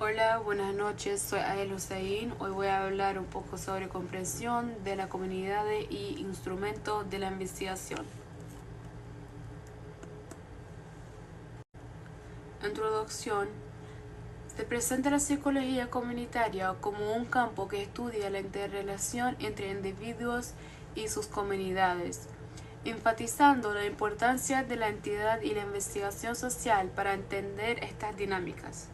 Hola, buenas noches, soy Ael Hussein. Hoy voy a hablar un poco sobre comprensión de la comunidad y instrumentos de la investigación. Introducción. Se presenta la psicología comunitaria como un campo que estudia la interrelación entre individuos y sus comunidades, enfatizando la importancia de la entidad y la investigación social para entender estas dinámicas.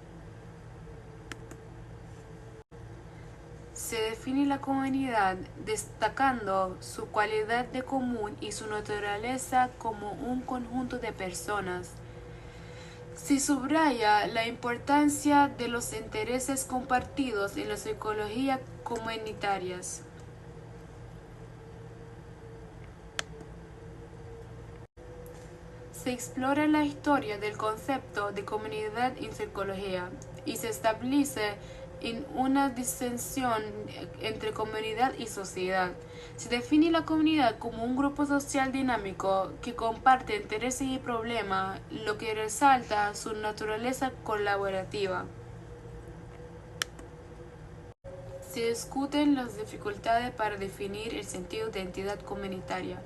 Se define la comunidad destacando su cualidad de común y su naturaleza como un conjunto de personas. Se subraya la importancia de los intereses compartidos en la psicología comunitarias. Se explora la historia del concepto de comunidad en psicología y se establece en una distinción entre comunidad y sociedad. Se define la comunidad como un grupo social dinámico que comparte intereses y problemas, lo que resalta su naturaleza colaborativa. Se discuten las dificultades para definir el sentido de entidad comunitaria,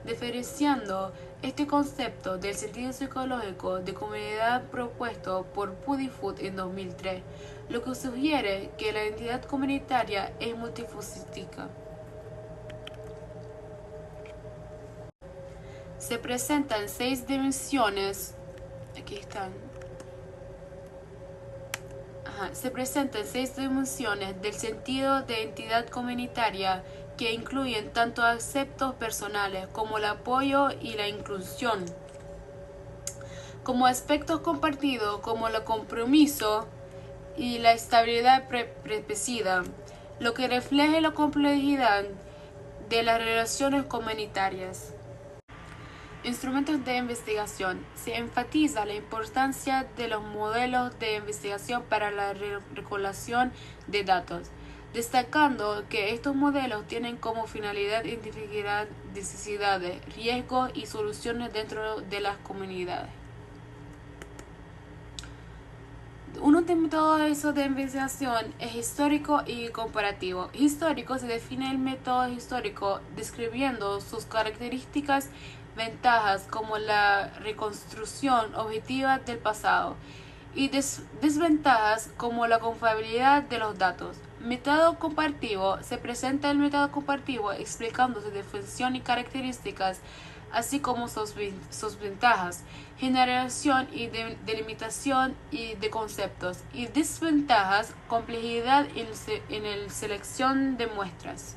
diferenciando este concepto del sentido psicológico de comunidad propuesto por Puddifoot en 2003, lo que sugiere que la entidad comunitaria es multifacética. Se presentan 6 dimensiones. Aquí están. Se presentan 6 dimensiones del sentido de entidad comunitaria que incluyen tanto aspectos personales como el apoyo y la inclusión, como aspectos compartidos como el compromiso y la estabilidad precisa, lo que refleja la complejidad de las relaciones comunitarias. Instrumentos de investigación. Se enfatiza la importancia de los modelos de investigación para la recolección de datos, destacando que estos modelos tienen como finalidad identificar necesidades, riesgos y soluciones dentro de las comunidades. Uno de métodos de investigación es histórico y comparativo. Histórico se define el método histórico describiendo sus características, ventajas como la reconstrucción objetiva del pasado y desventajas como la confiabilidad de los datos. Método comparativo. Se presenta el método comparativo explicando su definición y características, así como sus ventajas, generación y delimitación y de conceptos, y desventajas, complejidad en la selección de muestras.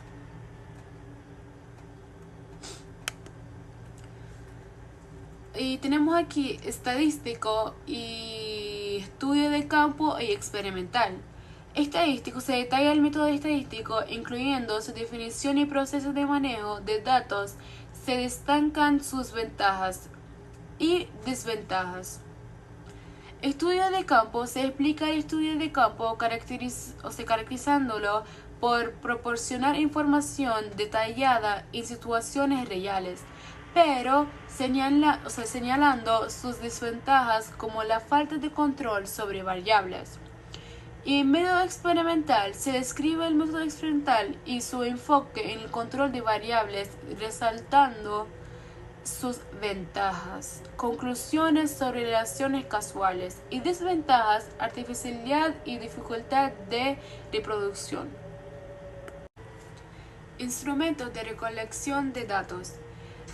Y tenemos aquí estadístico y estudio de campo y experimental. Estadístico se detalla el método estadístico, incluyendo su definición y procesos de manejo de datos. Se destacan sus ventajas y desventajas. Estudio de campo. Se explica el estudio de campo caracterizándolo por proporcionar información detallada en situaciones reales, pero señalando sus desventajas como la falta de control sobre variables. Y en método experimental se describe el método experimental y su enfoque en el control de variables, resaltando sus ventajas, conclusiones sobre relaciones casuales y desventajas, artificialidad y dificultad de reproducción. Instrumentos de recolección de datos.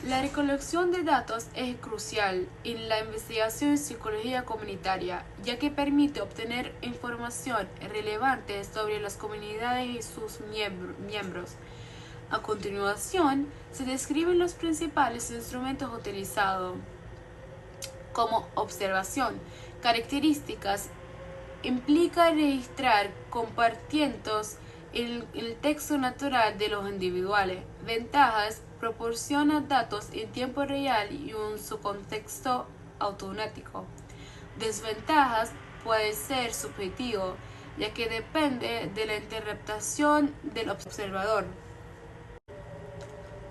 La recolección de datos es crucial en la investigación en psicología comunitaria, ya que permite obtener información relevante sobre las comunidades y sus miembros. A continuación, se describen los principales instrumentos utilizados, como observación. Características. Implica registrar compartimentos en el texto natural de los individuales. Ventajas. Proporciona datos en tiempo real y en su contexto automático. Desventajas. Puede ser subjetivo, ya que depende de la interpretación del observador.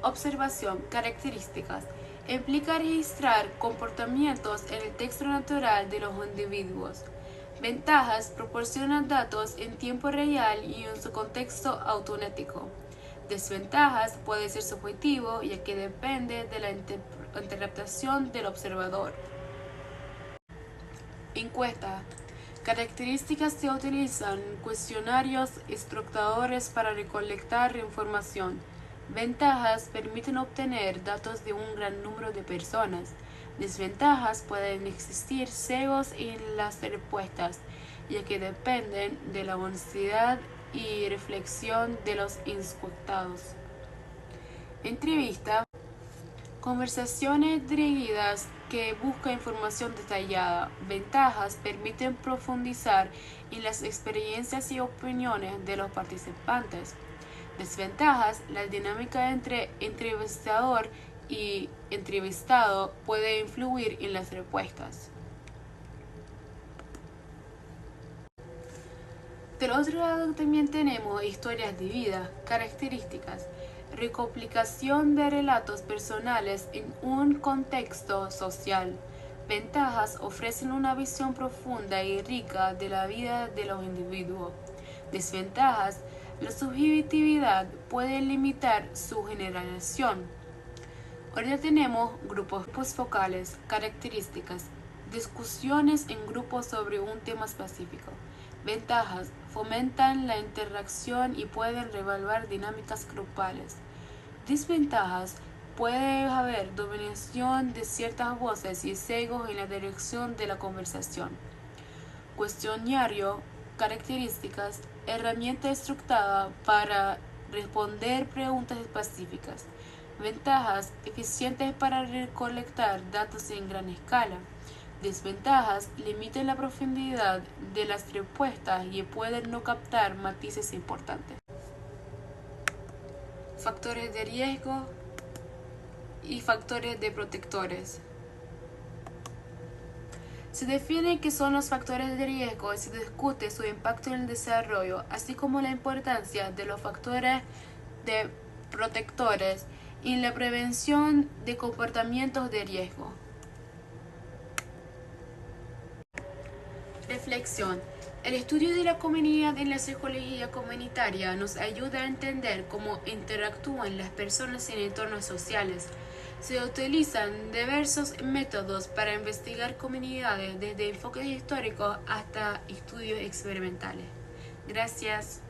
Observación. Características. Implica registrar comportamientos en el texto natural de los individuos. Ventajas: proporciona datos en tiempo real y en su contexto auténtico. Desventajas: puede ser subjetivo, ya que depende de la interpretación del observador. Encuesta. Características: se utilizan cuestionarios estructuradores para recolectar información. Ventajas: permiten obtener datos de un gran número de personas. Desventajas: pueden existir sesgos en las respuestas, ya que dependen de la honestidad y reflexión de los encuestados. Entrevista. Conversaciones dirigidas que buscan información detallada. Ventajas: permiten profundizar en las experiencias y opiniones de los participantes. Desventajas: la dinámica entre entrevistador y entrevistado puede influir en las respuestas. Del otro lado también tenemos historias de vida, características, recopilación de relatos personales en un contexto social. Ventajas: ofrecen una visión profunda y rica de la vida de los individuos. Desventajas: la subjetividad puede limitar su generalización. Ahora tenemos grupos focales, características, discusiones en grupos sobre un tema específico. Ventajas: fomentan la interacción y pueden revelar dinámicas grupales. Desventajas: puede haber dominación de ciertas voces y sesgos en la dirección de la conversación. Cuestionario, características, herramienta estructurada para responder preguntas específicas. Ventajas: eficientes para recolectar datos en gran escala. Desventajas: limitan la profundidad de las respuestas y pueden no captar matices importantes. Factores de riesgo y factores de protectores. Se define qué son los factores de riesgo y se discute su impacto en el desarrollo, así como la importancia de los factores de protectores en la prevención de comportamientos de riesgo. Reflexión. El estudio de la comunidad en la psicología comunitaria nos ayuda a entender cómo interactúan las personas en entornos sociales. Se utilizan diversos métodos para investigar comunidades, desde enfoques históricos hasta estudios experimentales. Gracias.